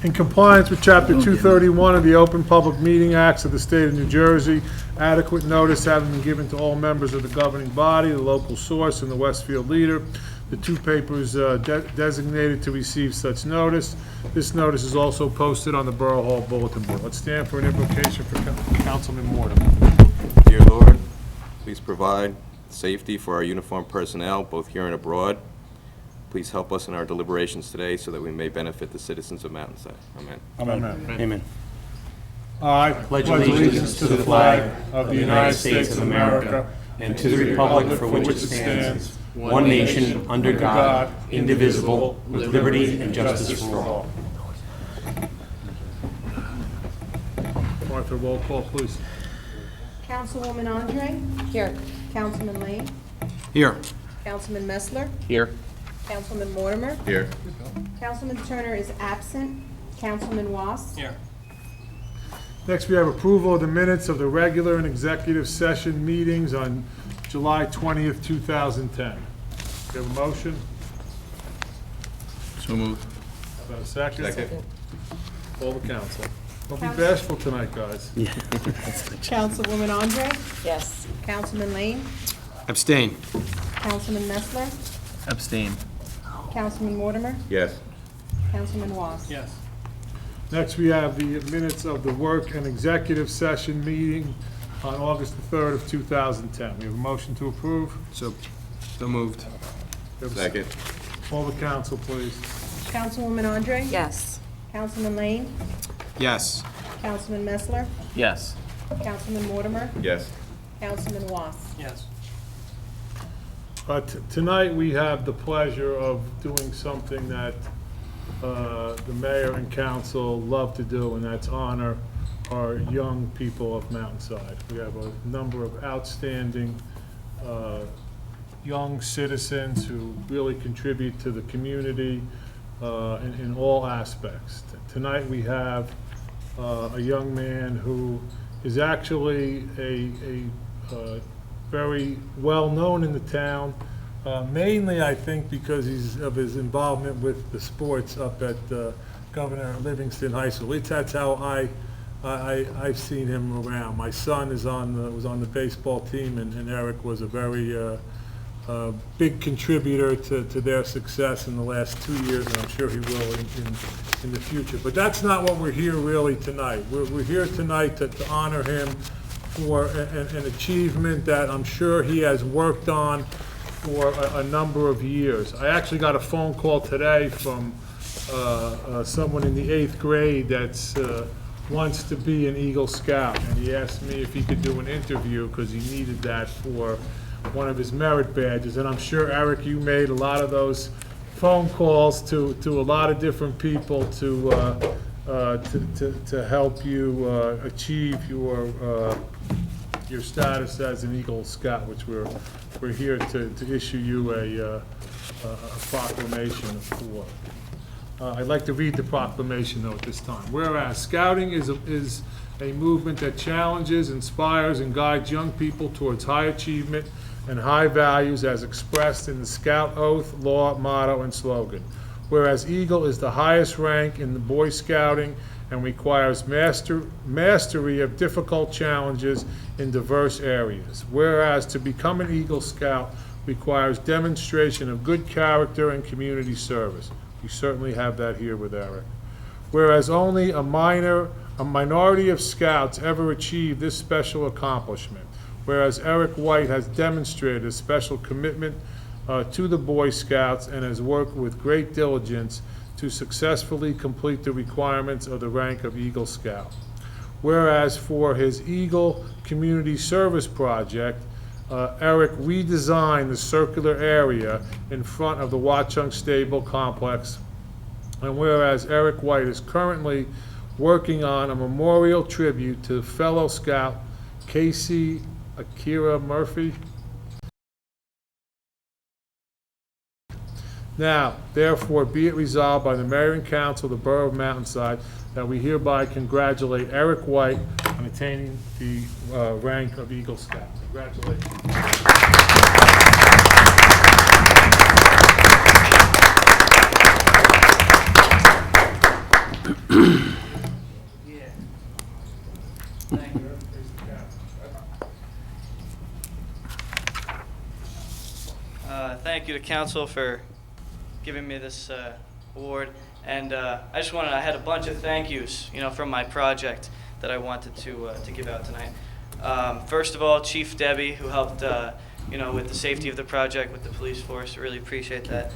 In compliance with Chapter 231 of the Open Public Meeting Acts of the State of New Jersey, adequate notice having been given to all members of the governing body, the local source, and the Westfield Leader, the two papers designated to receive such notice. This notice is also posted on the Borough Hall Bulletin Board. Let's stand for an invocation for Councilman Mortimer. Dear Lord, please provide safety for our uniformed personnel, both here and abroad. Please help us in our deliberations today so that we may benefit the citizens of Mountainside. Amen. Amen. Amen. I Pledge allegiance to the flag of the United States of America and to the republic for which it stands, one nation, under God, indivisible, with liberty and justice for all. Martha, roll call, please. Councilwoman Andre? Here. Councilman Lane? Here. Councilman Messler? Here. Councilman Mortimer? Here. Councilman Turner is absent. Councilman Was? Here. Next, we have approval of the minutes of the regular and executive session meetings on July 20th, 2010. Do you have a motion? So moved. About a second? Second. Call the council. Don't be Council. bashful tonight, guys. Councilwoman Andre? Yes. Councilman Lane? Abstain. Councilman Messler? Abstain. Councilman Mortimer? Yes. Councilman Was? Yes. Next, we have the minutes of the work and executive session meeting on August the 3rd of 2010. We have a motion to approve. So moved. We have a- Second. Call the council, please. Councilwoman Andre? Yes. Councilman Lane? Yes. Councilman Messler? Yes. Councilman Mortimer? Yes. Councilman Was? Yes. Tonight, we have the pleasure of doing something that the mayor and council love to do, and that's honor our young people of Mountainside. We have a number of outstanding young citizens who really contribute to the community in all aspects. Tonight, we have a young man who is actually a very well-known in the town, mainly, I think, because of his involvement with the sports up at Governor Livingston High School. At least that's how I've seen him around. My son was on the baseball team, and Eric was a very big contributor to their success in the last 2 years, and I'm sure he will in the future. But that's not what we're here really tonight. We're here tonight to honor him for an achievement that I'm sure he has worked on for a number of years. I actually got a phone call today from someone in the 8th grade that's wants to be an Eagle Scout, and he asked me if he could do an interview because he needed that for one of his merit badges. And I'm sure, Eric, you made a lot of those phone calls to a lot of different people to help you achieve your status as an Eagle Scout, which we're here to issue you a proclamation for. I'd like to read the proclamation, though, at this time. Whereas Scouting is a movement that challenges, inspires, and guides young people towards high achievement and high values as expressed in the Scout Oath, Law, Motto, and slogan. Whereas Eagle is the highest rank in the Boy Scouting and requires mastery of difficult challenges in diverse areas. Whereas to become an Eagle Scout requires demonstration of good character and community service. We certainly have that here with Eric. Whereas only a minority of scouts ever achieve this special accomplishment. Whereas Eric White has demonstrated a special commitment to the Boy Scouts and has worked with great diligence to successfully complete the requirements of the rank of Eagle Scout. Whereas for his Eagle Community Service Project, Eric redesigned the circular area in front of the Watchung Stable Complex. And whereas Eric White is currently working on a memorial tribute to fellow Scout Casey Akira Murphy. Now, therefore, be it resolved by the Mayor and Council of the Borough of Mountainside that we hereby congratulate Eric White on attaining the rank of Eagle Scout. Congratulations. Thank you. Thank you to council for giving me this award. And I had a bunch of thank yous, from my project that I wanted to give out tonight. First of all, Chief Debbie, who helped, with the safety of the project, with the police force. Really appreciate that.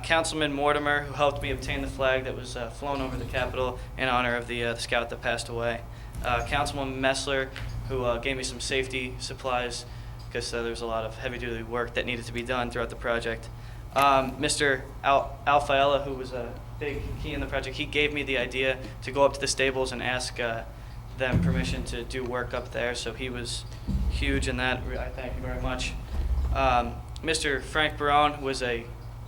Councilman Mortimer, who helped me obtain the flag that was flown over the Capitol in honor of the scout that passed away. Councilwoman Messler, who gave me some safety supplies because there was a lot of heavy-duty work that needed to be done throughout the project. Mr. Alfaella, who was a big key in the project, he gave me the idea to go up to the stables and ask them permission to do work up there, so he was huge in that. I thank you very much. Mr. Frank Barone was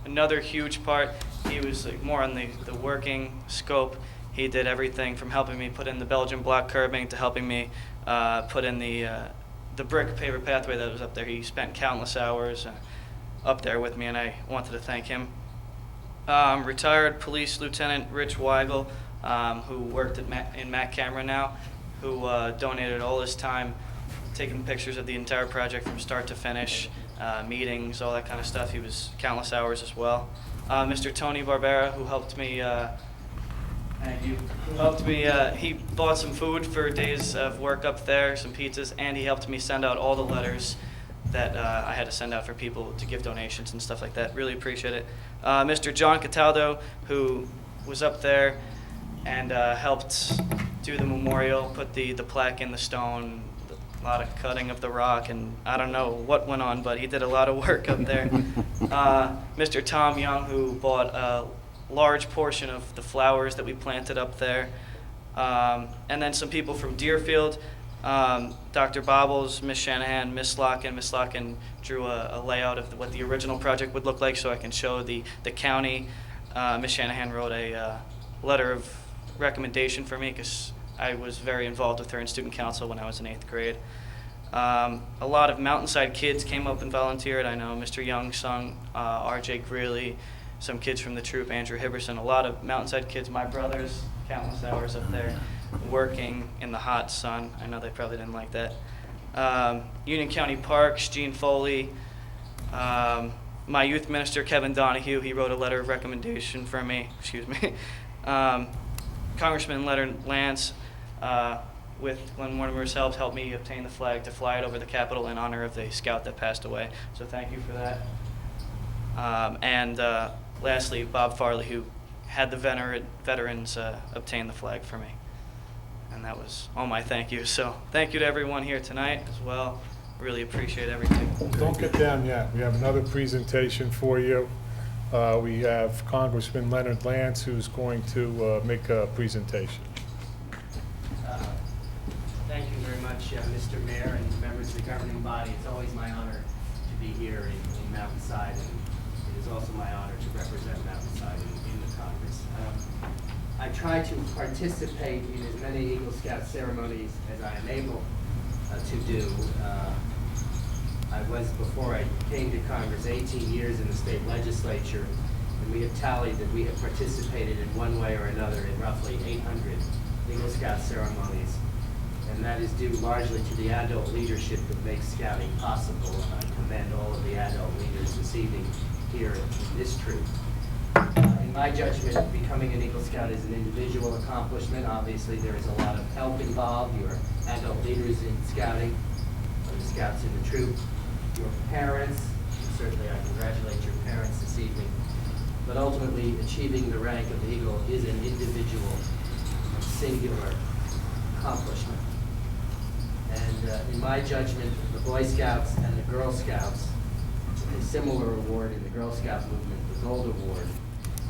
another huge part. He was more on the working scope. He did everything from helping me put in the Belgian block curbing to helping me put in the brick paver pathway that was up there. He spent countless hours up there with me, and I wanted to thank him. Retired Police Lieutenant Rich Weigel, who worked in Mac Camera now, who donated all his time taking pictures of the entire project from start to finish, meetings, all that kind of stuff. He was countless hours as well. Mr. Tony Barbera, who helped me, thank you, who helped me, he bought some food for days of work up there, some pizzas, and he helped me send out all the letters that I had to send out for people to give donations and stuff like that. Really appreciate it. Mr. John Cataldo, who was up there and helped do the memorial, put the plaque in the stone, a lot of cutting of the rock, and I don't know what went on, but he did a lot of work up there. Mr. Tom Young, who bought a large portion of the flowers that we planted up there. And then some people from Deerfield, Dr. Bobbles, Miss Shanahan, Miss Locken. Miss Locken drew a layout of what the original project would look like so I can show the county. Miss Shanahan wrote a letter of recommendation for me because I was very involved with her in student council when I was in 8th grade. A lot of Mountainside kids came up and volunteered. I know Mr. Young sung, R.J. Greeley, some kids from the troop, Andrew Hibberson, a lot of Mountainside kids, my brothers, countless hours up there working in the hot sun. I know they probably didn't like that. Union County Parks, Gene Foley, my youth minister, Kevin Donahue, he wrote a letter of recommendation for me, excuse me. Congressman Leonard Lance, with Glenn Mortimer's help, helped me obtain the flag to fly it over the Capitol in honor of the scout that passed away. So thank you for that. And lastly, Bob Farley, who had the veterans obtain the flag for me. And that was all my thank you. So thank you to everyone here tonight as well. Really appreciate everything. Don't get down yet. We have another presentation for you. We have Congressman Leonard Lance, who's going to make a presentation. Thank you very much, Mr. Mayor and members of the governing body. It's always my honor to be here in Mountainside, and it is also my honor to represent Mountainside in the Congress. I try to participate in as many Eagle Scout ceremonies as I am able to do. I was, before I came to Congress, 18 years in the state legislature, and we have tallied that we have participated in one way or another in roughly 800 Eagle Scout ceremonies. And that is due largely to the adult leadership that makes Scouting possible. And I commend all of the adult leaders this evening here in this troop. In my judgment, becoming an Eagle Scout is an individual accomplishment. Obviously, there is a lot of help involved. Your adult leaders in Scouting, or the Scouts in the troop, your parents, and certainly I congratulate your parents this evening. But ultimately, achieving the rank of the Eagle is an individual and singular accomplishment. And in my judgment, the Boy Scouts and the Girl Scouts, a similar award in the Girl Scout movement, the Gold Award,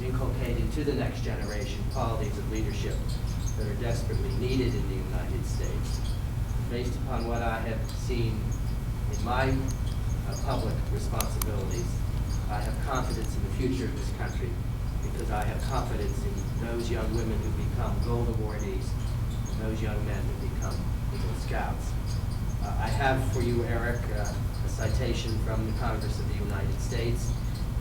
inculcate into the next generation qualities of leadership that are desperately needed in the United States. Based upon what I have seen in my public responsibilities, I have confidence in the future of this country because I have confidence in those young women who become Gold Awardees and those young men who become Eagle Scouts. I have for you, Eric, a citation from the Congress of the United States.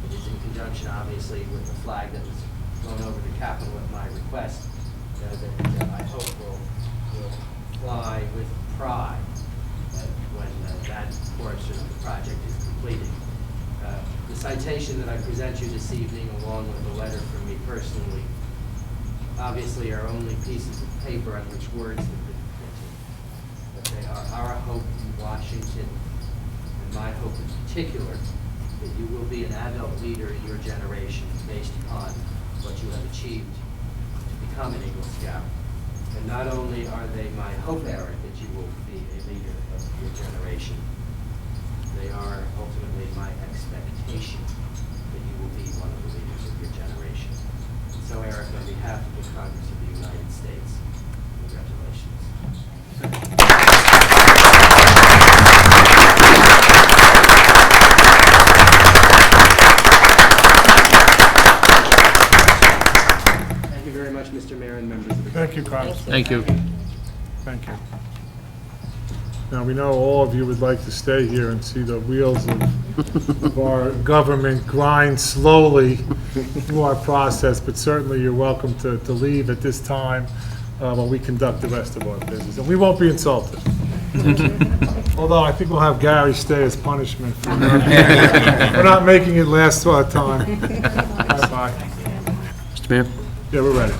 It is in conjunction, obviously, with the flag that was flown over the Capitol at my request that I hope will fly with pride when that portion of the project is completed. The citation that I present you this evening, along with a letter from me personally, obviously are only pieces of paper on which words have been printed. But they are our hope in Washington, and my hope in particular, that you will be an adult leader in your generation based upon what you have achieved to become an Eagle Scout. And not only are they my hope, Eric, that you will be a leader of your generation, they are ultimately my expectation that you will be one of the leaders of your generation. So, Eric, on behalf of the Congress of the United States, congratulations. Thank you very much, Mr. Mayor and members of the Thank you, Congressman. Thank you. Thank you. Now, we know all of you would like to stay here and see the wheels of our government grind slowly through our process, but certainly you're welcome to leave at this time while we conduct the rest of our business. And we won't be insulted. Although I think we'll have Gary stay as punishment for we're not making it last time. Bye-bye. Mr. Mayor? Yeah, we're ready.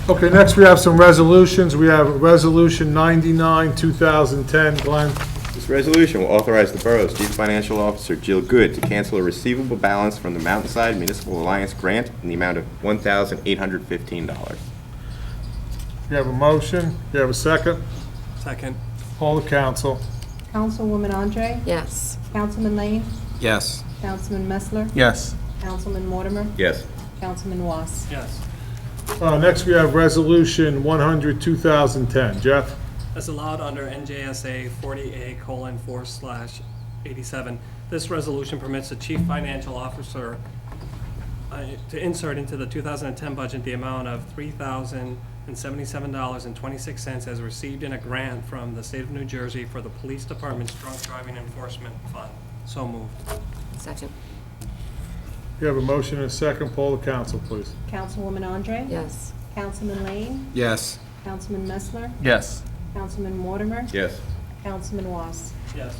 Okay, next we have some resolutions. We have Resolution 99, 2010. Glenn? This resolution will authorize the borough's Chief Financial Officer, Jill Good, to cancel a receivable balance from the Mountainside Municipal Alliance grant in the amount of $1,815. You have a motion? You have a second? Second. Call the council. Councilwoman Andre? Yes. Councilman Lane? Yes. Councilman Messler? Yes. Councilman Mortimer? Yes. Councilman Was? Yes. Next, we have Resolution 100, 2010. Jeff? As allowed under NJSA 40A:4/87. This resolution permits the Chief Financial Officer to insert into the 2010 budget the amount of $3,077.26 as received in a grant from the state of New Jersey for the Police Department's Drunk Driving Enforcement Fund. So moved. Second. You have a motion and a second. Poll the council, please. Councilwoman Andre? Yes. Councilman Lane? Yes. Councilman Messler? Yes. Councilman Mortimer? Yes. Councilman Was? Yes.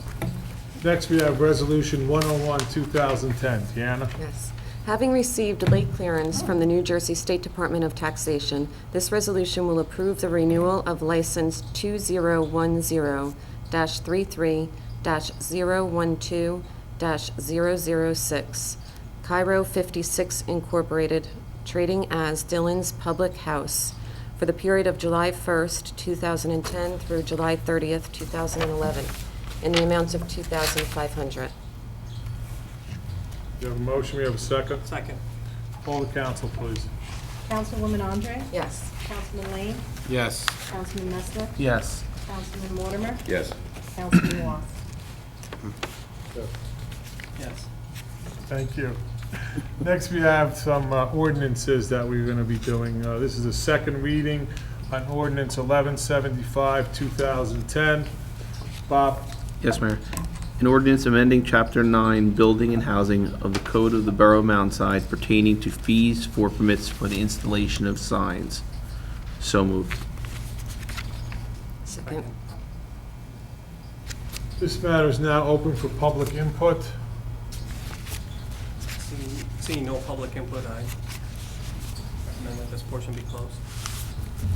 Next, we have Resolution 101, 2010. Deanna? Yes. Having received late clearance from the New Jersey State Department of Taxation, this resolution will approve the renewal of license 2010-33-012-006, Cairo 56 Incorporated, trading as Dillon's Public House, for the period of July 1st, 2010 through July 30th, 2011, in the amounts of $2,500. You have a motion. We have a second. Second. Poll the council, please. Councilwoman Andre? Yes. Councilman Lane? Yes. Councilman Messler? Yes. Councilman Mortimer? Yes. Councilman Was? Yes. Thank you. Next, we have some ordinances that we're going to be doing. This is a second reading on ordinance 1175, 2010. Bob? Yes, Mayor. An ordinance amending Chapter 9, Building and Housing of the Code of the Borough of Mountainside pertaining to fees for permits for the installation of signs. So moved. Second. This matter is now open for public input. Seeing no public input, I recommend that this portion be closed.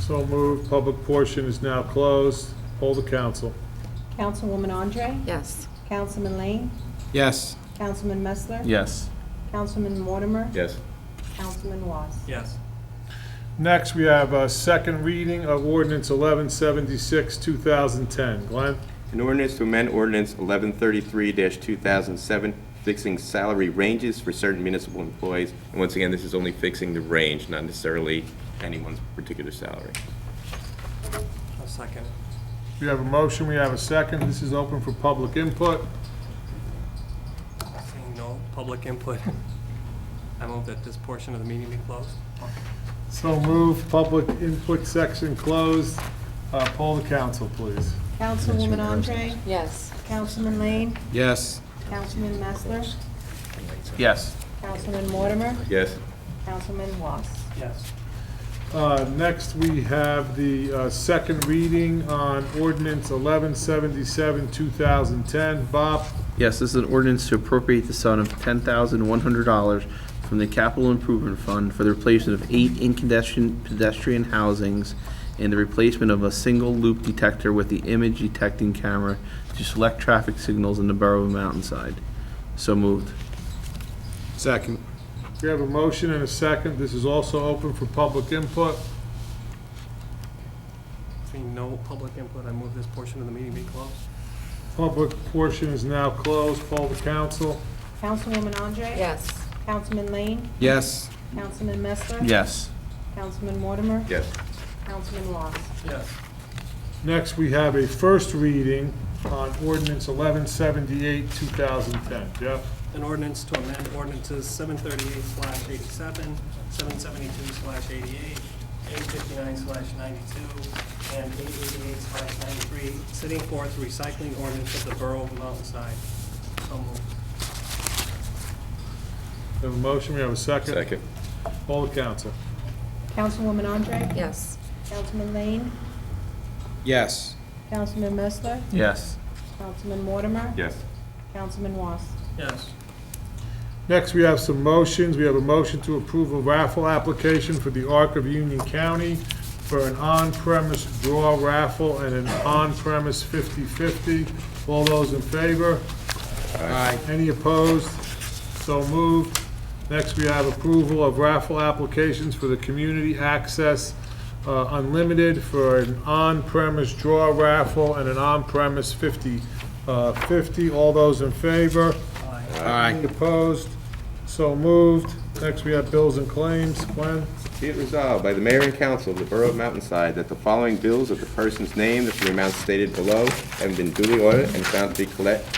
So moved. Public portion is now closed. Poll the council. Councilwoman Andre? Yes. Councilman Lane? Yes. Councilman Messler? Yes. Councilman Mortimer? Yes. Councilman Was? Yes. Next, we have a second reading of ordinance 1176, 2010. Glenn? An ordinance to amend ordinance 1133-2007, fixing salary ranges for certain municipal employees. And once again, this is only fixing the range, not necessarily anyone's particular salary. I'll second it. We have a motion. We have a second. This is open for public input. Seeing no public input, I move that this portion of the meeting be closed. So moved. Public input section closed. Poll the council, please. Councilwoman Andre? Yes. Councilman Lane? Yes. Councilman Messler? Yes. Councilman Mortimer? Yes. Councilman Was? Yes. Next, we have the second reading on ordinance 1177, 2010. Bob? Yes, this is an ordinance to appropriate the sum of $10,100 from the Capital Improvement Fund for the replacement of 8 incandescent pedestrian housings and the replacement of a single loop detector with the image detecting camera to select traffic signals in the borough of Mountainside. So moved. Second. We have a motion and a second. This is also open for public input. Seeing no public input, I move this portion of the meeting be closed. Public portion is now closed. Poll the council. Councilwoman Andre? Yes. Councilman Lane? Yes. Councilman Messler? Yes. Councilman Mortimer? Yes. Councilman Ross? Yes. Next, we have a first reading on ordinance 1178, 2010. Jeff? An ordinance to amend ordinances 738/87, 772/88, 859/92, and 888/93, setting forth the recycling ordinance of the Borough of Mountainside. So moved. We have a motion. We have a second. Second. Poll the council. Councilwoman Andre? Yes. Councilman Lane? Yes. Councilman Messler? Yes. Councilman Mortimer? Yes. Councilman Ross? Yes. Next, we have some motions. We have a motion to approve a raffle application for the Arc of Union County for an on-premise draw raffle and an on-premise 50/50. All those in favor? Aye. Any opposed? So moved. Next, we have approval of raffle applications for the Community Access Unlimited for an on-premise draw raffle and an on-premise 50/50. All those in favor? Aye. Any opposed? So moved. Next, we have bills and claims. Glenn? Be it resolved by the Mayor and Council of the Borough of Mountainside that the following bills of the persons named for the amounts stated below have been duly audited and found to be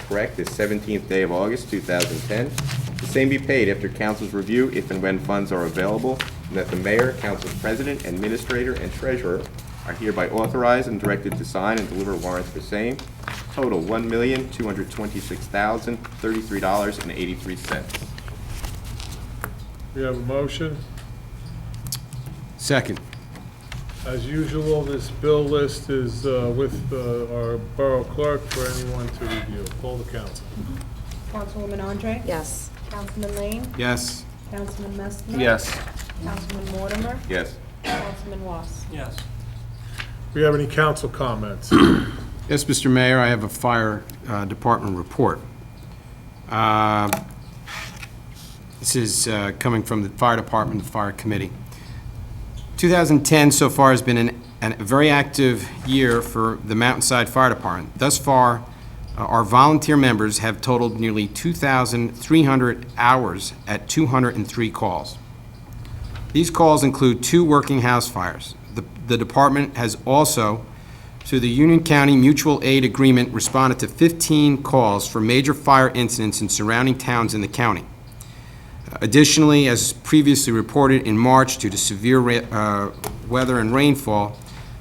correct this 17th day of August, 2010. The same be paid after council's review if and when funds are available, and that the mayor, council president, administrator, and treasurer are hereby authorized and directed to sign and deliver warrants for same. Total $1,226,033.83. We have a motion. Second. As usual, this bill list is with our borough clerk for anyone to review. Poll the council. Councilwoman Andre? Yes. Councilman Lane? Yes. Councilman Messler? Yes. Councilman Mortimer? Yes. Councilman Ross? Yes. We have any council comments? Yes, Mr. Mayor, I have a fire department report. This is coming from the fire department, the fire committee. 2010 so far has been a very active year for the Mountainside Fire Department. Thus far, our volunteer members have totaled nearly 2,300 hours at 203 calls. These calls include 2 working house fires. The department has also, through the Union County Mutual Aid Agreement, responded to 15 calls for major fire incidents in surrounding towns in the county. Additionally, as previously reported in March, due to severe weather and rainfall,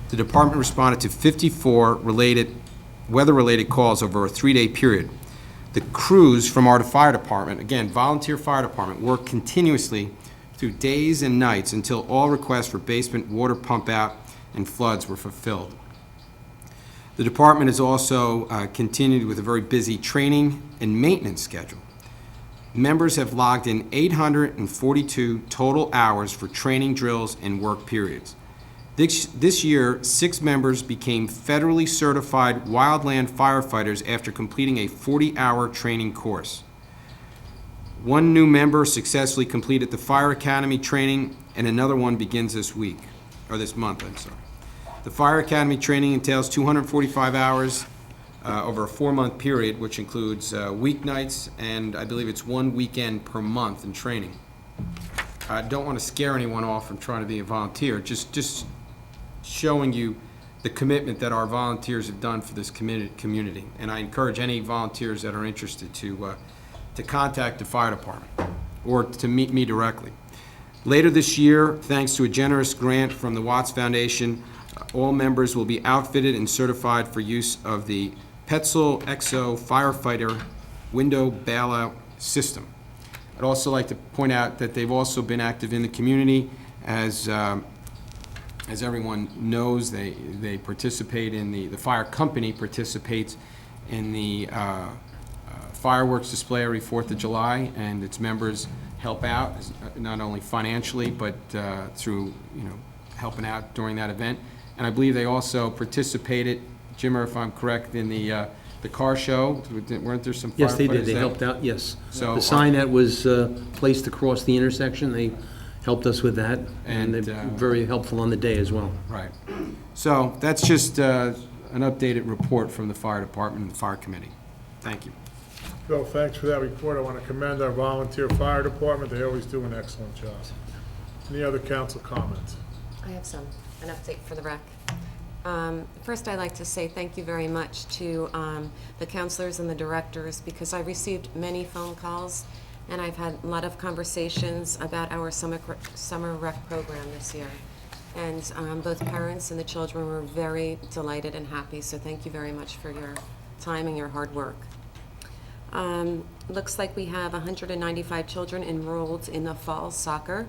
the department responded to 54 weather-related calls over a 3-day period. The crews from our fire department, again, volunteer fire department, worked continuously through days and nights until all requests for basement water pump out and floods were fulfilled. The department has also continued with a very busy training and maintenance schedule. Members have logged in 842 total hours for training drills and work periods. This year, 6 members became federally certified wildland firefighters after completing a 40-hour training course. 1 new member successfully completed the Fire Academy training, and another one begins this month. The Fire Academy training entails 245 hours over a 4-month period, which includes weeknights, and I believe it's 1 weekend per month in training. I don't want to scare anyone off from trying to be a volunteer, just showing you the commitment that our volunteers have done for this community. And I encourage any volunteers that are interested to contact the fire department or to meet me directly. Later this year, thanks to a generous grant from the Watts Foundation, all members will be outfitted and certified for use of the Petzl EXO Firefighter Window Bailout System. I'd also like to point out that they've also been active in the community as As everyone knows, they participate in the fire company participates in the fireworks display every 4th of July, and its members help out, not only financially, but through, helping out during that event. And I believe they also participated, Jim, if I'm correct, in the car show. Weren't there some firefighters? Yes, they did. They helped out, yes. So, The sign that was placed across the intersection, they helped us with that, and they're very helpful on the day as well. Right. So that's just an updated report from the fire department and the fire committee. Thank you. Bill, thanks for that report. I want to commend our volunteer fire department. They always do an excellent job. Any other council comments? I have an update for the rec. First, I'd like to say thank you very much to the counselors and the directors, because I received many phone calls and I've had a lot of conversations about our summer rec program this year. And both parents and the children were very delighted and happy, so thank you very much for your time and your hard work. Looks like we have 195 children enrolled in the fall soccer.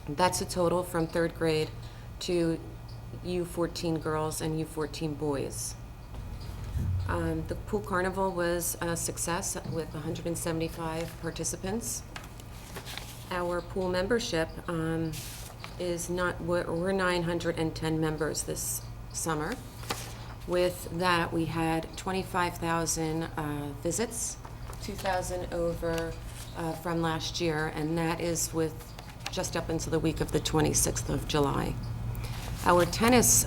That's a total from 3rd grade to U14 girls and U14 boys. The pool carnival was a success with 175 participants. Our pool membership we're 910 members this summer. With that, we had 25,000 visits, 2,000 over from last year, and that is with just up until the week of the 26th of July. Our tennis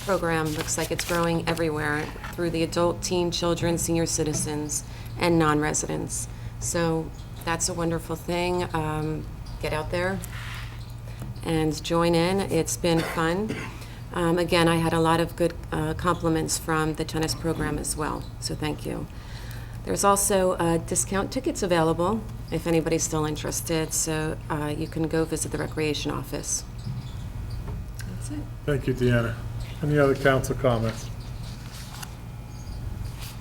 program looks like it's growing everywhere through the adult, teen, children, senior citizens, and non-residents. So that's a wonderful thing. Get out there and join in. It's been fun. Again, I had a lot of good compliments from the tennis program as well, so thank you. There's also discount tickets available if anybody's still interested, so you can go visit the recreation office. That's it. Thank you, Deanna. Any other council comments?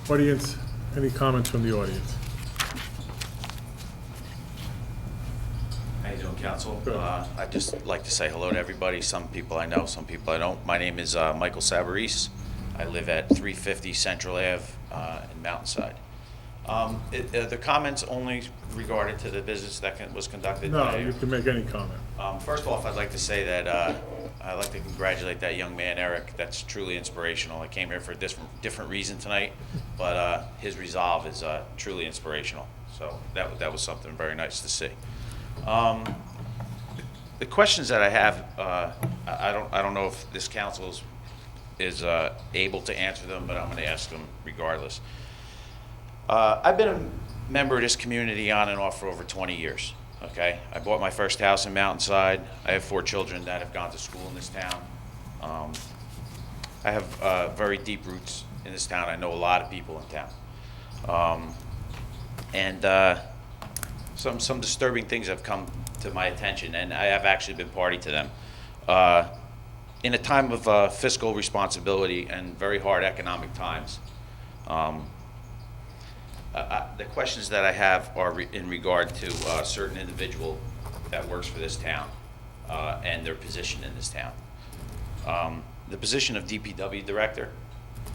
Audience, any comments from the audience? How you doing, Council? Good. I'd just like to say hello to everybody. Some people I know, some people I don't. My name is Michael Savarese. I live at 350 Central Ave in Mountainside. The comments only regarded to the business that was conducted No, today. you can make any comment. First off, I'd like to say that I'd like to congratulate that young man, Eric. That's truly inspirational. I came here for a different reason tonight, but his resolve is truly inspirational. So that was something very nice to see. The questions that I have, I don't know if this council is able to answer them, but I'm going to ask them regardless. I've been a member of this community on and off for over 20 years. Okay, I bought my first house in Mountainside. I have 4 children that have gone to school in this town. I have very deep roots in this town. I know a lot of people in town, and some disturbing things have come to my attention, and I have actually been party to them. In a time of fiscal responsibility and very hard economic times, the questions that I have are in regard to a certain individual that works for this town and their position in this town. The position of DPW director,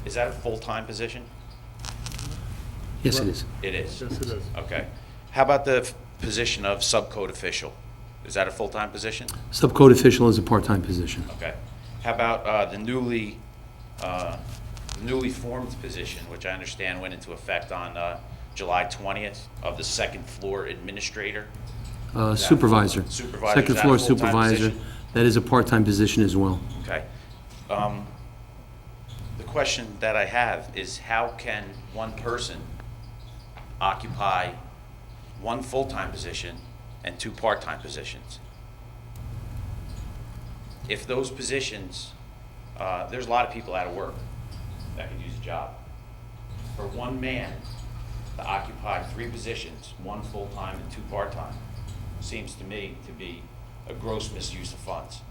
is that a full-time position? Yes, it is. It is? Yes, it is. Okay. How about the position of subcode official? Is that a full-time position? Subcode official is a part-time position. Okay. How about the newly formed position, which I understand went into effect on July 20th, of the second floor administrator? Supervisor. Supervisor. Second Is that floor a full-time supervisor. position? That is a part-time position as well. Okay. The question that I have is, how can one person occupy one full-time position and 2 part-time positions? If those positions, there's a lot of people out of work that could use a job. For one man to occupy 3 positions, 1 full-time and 2 part-time, seems to me to be a gross misuse of funds.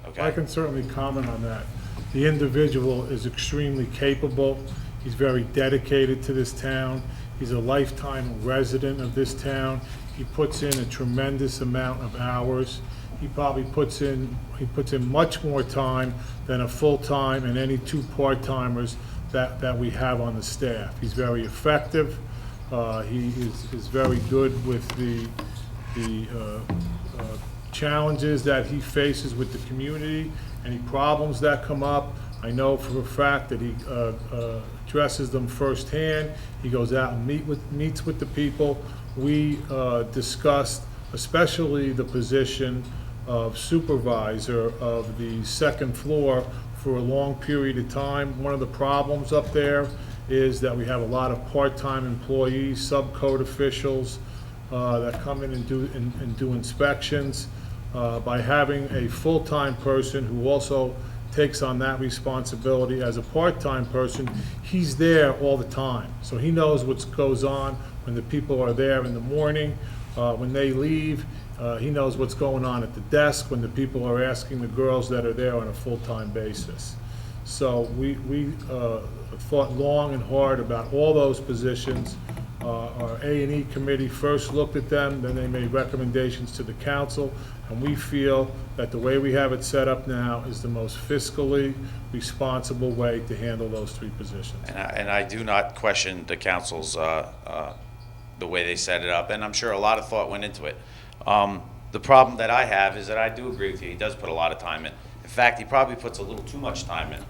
Okay? I can certainly comment on that. The individual is extremely capable. He's very dedicated to this town. He's a lifetime resident of this town. He puts in a tremendous amount of hours. he probably puts in much more time than a full-time and any two part-timers that we have on the staff. He's very effective. He is very good with the challenges that he faces with the community, any problems that come up. I know for a fact that he addresses them firsthand. He goes out and meets with the people. We discussed especially the position of supervisor of the second floor for a long period of time. One of the problems up there is that we have a lot of part-time employees, sub-code officials that come in and do inspections. By having a full-time person who also takes on that responsibility as a part-time person, he's there all the time. So he knows what goes on when the people are there in the morning, when they leave. He knows what's going on at the desk when the people are asking the girls that are there on a full-time basis. So we thought long and hard about all those positions. Our A&E committee first looked at them, then they made recommendations to the council, and we feel that the way we have it set up now is the most fiscally responsible way to handle those three positions. And I do not question the council's, the way they set it up, and I'm sure a lot of thought went into it. The problem that I have is that I do agree with you. He does put a lot of time in. In fact, he probably puts a little too much time in,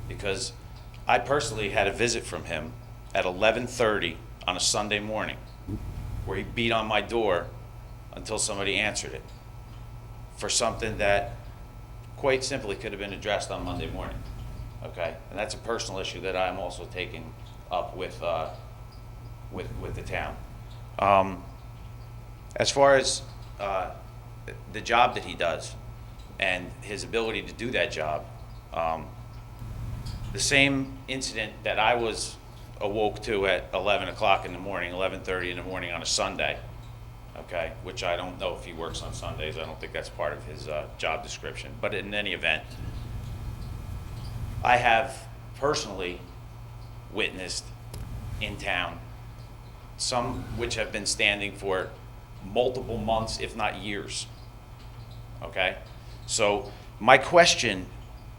because I personally had a visit from him at 11:30 on a Sunday morning, where he beat on my door until somebody answered it for something that quite simply could have been addressed on Monday morning. Okay, and that's a personal issue that I'm also taking up with the town. As far as the job that he does and his ability to do that job, the same incident that I was awoke to at 11 o'clock in the morning, 11:30 in the morning on a Sunday, okay, which I don't know if he works on Sundays. I don't think that's part of his job description. But in any event, I have personally witnessed in town some which have been standing for multiple months, if not years, okay? So my question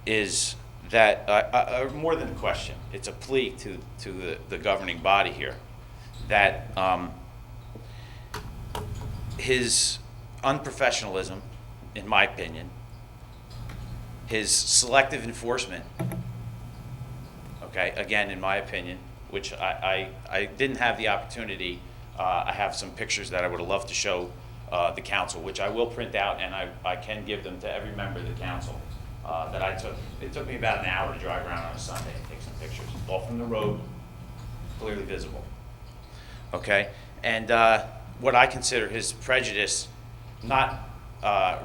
is that, more than a question, it's a plea to the governing body here, that his unprofessionalism, in my opinion, his selective enforcement, okay, again, in my opinion, which I didn't have the opportunity, I have some pictures that I would have loved to show the council, which I will print out, and I can give them to every member of the council, that I took. It took me about an hour to drive around on a Sunday and take some pictures, all from the road, clearly visible. Okay, and what I consider his prejudice, not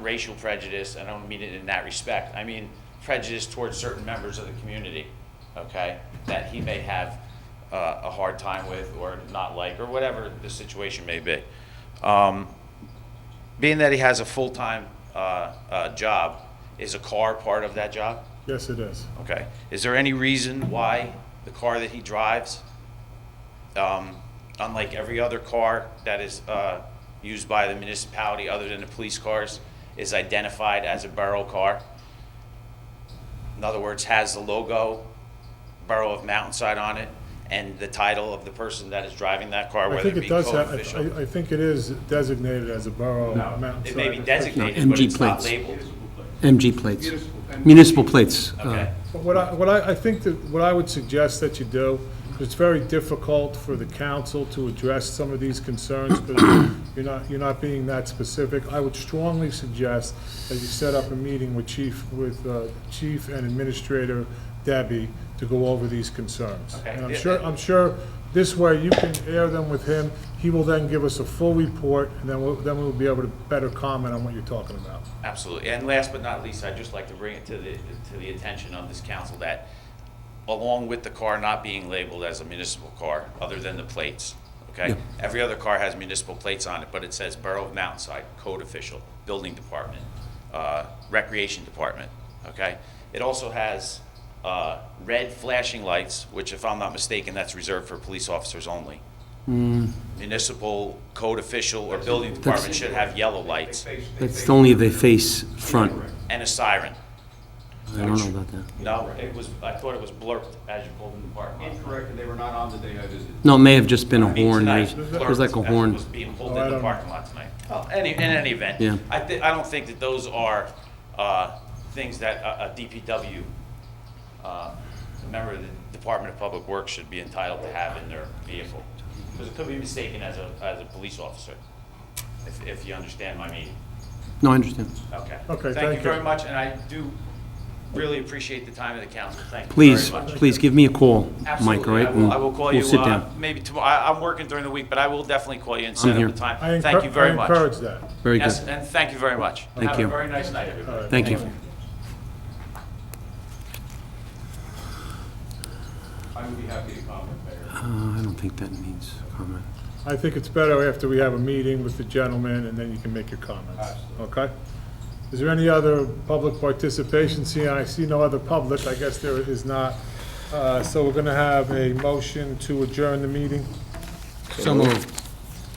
racial prejudice, I don't mean it in that respect, I mean prejudice towards certain members of the community, okay, that he may have a hard time with or not like, or whatever the situation may be. Being that he has a full-time job, is a car part of that job? Yes, it is. Okay. Is there any reason why the car that he drives, unlike every other car that is used by the municipality other than the police cars, is identified as a borough car? In other words, has the logo Borough of Mountainside on it and the title of the person that is driving that car, I whether think it it be does code have, official? I think it is designated as a borough Mountainside. It may be designated, No, but MG it's not plates. labeled. MG plates. Municipal plates. Okay. But I think that what I would suggest that you do, because it's very difficult for the council to address some of these concerns, because you're not being that specific. I would strongly suggest that you set up a meeting with Chief and Administrator Debbie to go over these concerns. Okay. And I'm sure this way you can air them with him. He will then give us a full report, and then we'll be able to better comment on what you're talking about. Absolutely. And last but not least, I'd just like to bring it to the attention of this council that along with the car not being labeled as a municipal car, other than the plates, okay? Yeah. Every other car has municipal plates on it, but it says Borough of Mountainside, Code Official, Building Department, Recreation Department, okay? It also has red flashing lights, which if I'm not mistaken, that's reserved for police officers only, municipal code official or building department should have yellow lights That's only if they face front. and a siren. I don't know about that. No, I thought it was blurred as you pulled in the parking lot. Incorrect, and they were not on the day I visited. No, it may have just been a I mean, horn. tonight, It was like a blurred as horn. it was being pulled Oh, I in the don't know. parking lot tonight. Well, in any event. Yeah. I don't think that those are things that a DPW, a member of the Department of Public Works should be entitled to have in their vehicle. Because it could be mistaken as a police officer, if you understand my meaning. No, I understand. Okay. Okay, Thank you thank you. very much, and I do really appreciate the time of the council. Thank you Please, very much. please give me a call, Mike, all Absolutely. right? I will call We'll you, sit down. maybe tomorrow. I'm working during the week, but I will definitely call you and set here. up a time. I Thank you very much. encourage that. Very Yes, good. and thank you very much. Thank Have you. a very nice night, everybody. Thank you. I would be happy to comment, Mayor. I don't think that needs comment. I think it's better after we have a meeting with the gentleman, and then you can make your comments. Okay? Is there any other public participation? See, I see no other public. I guess there is not. So we're going to have a motion to adjourn the meeting. So moved.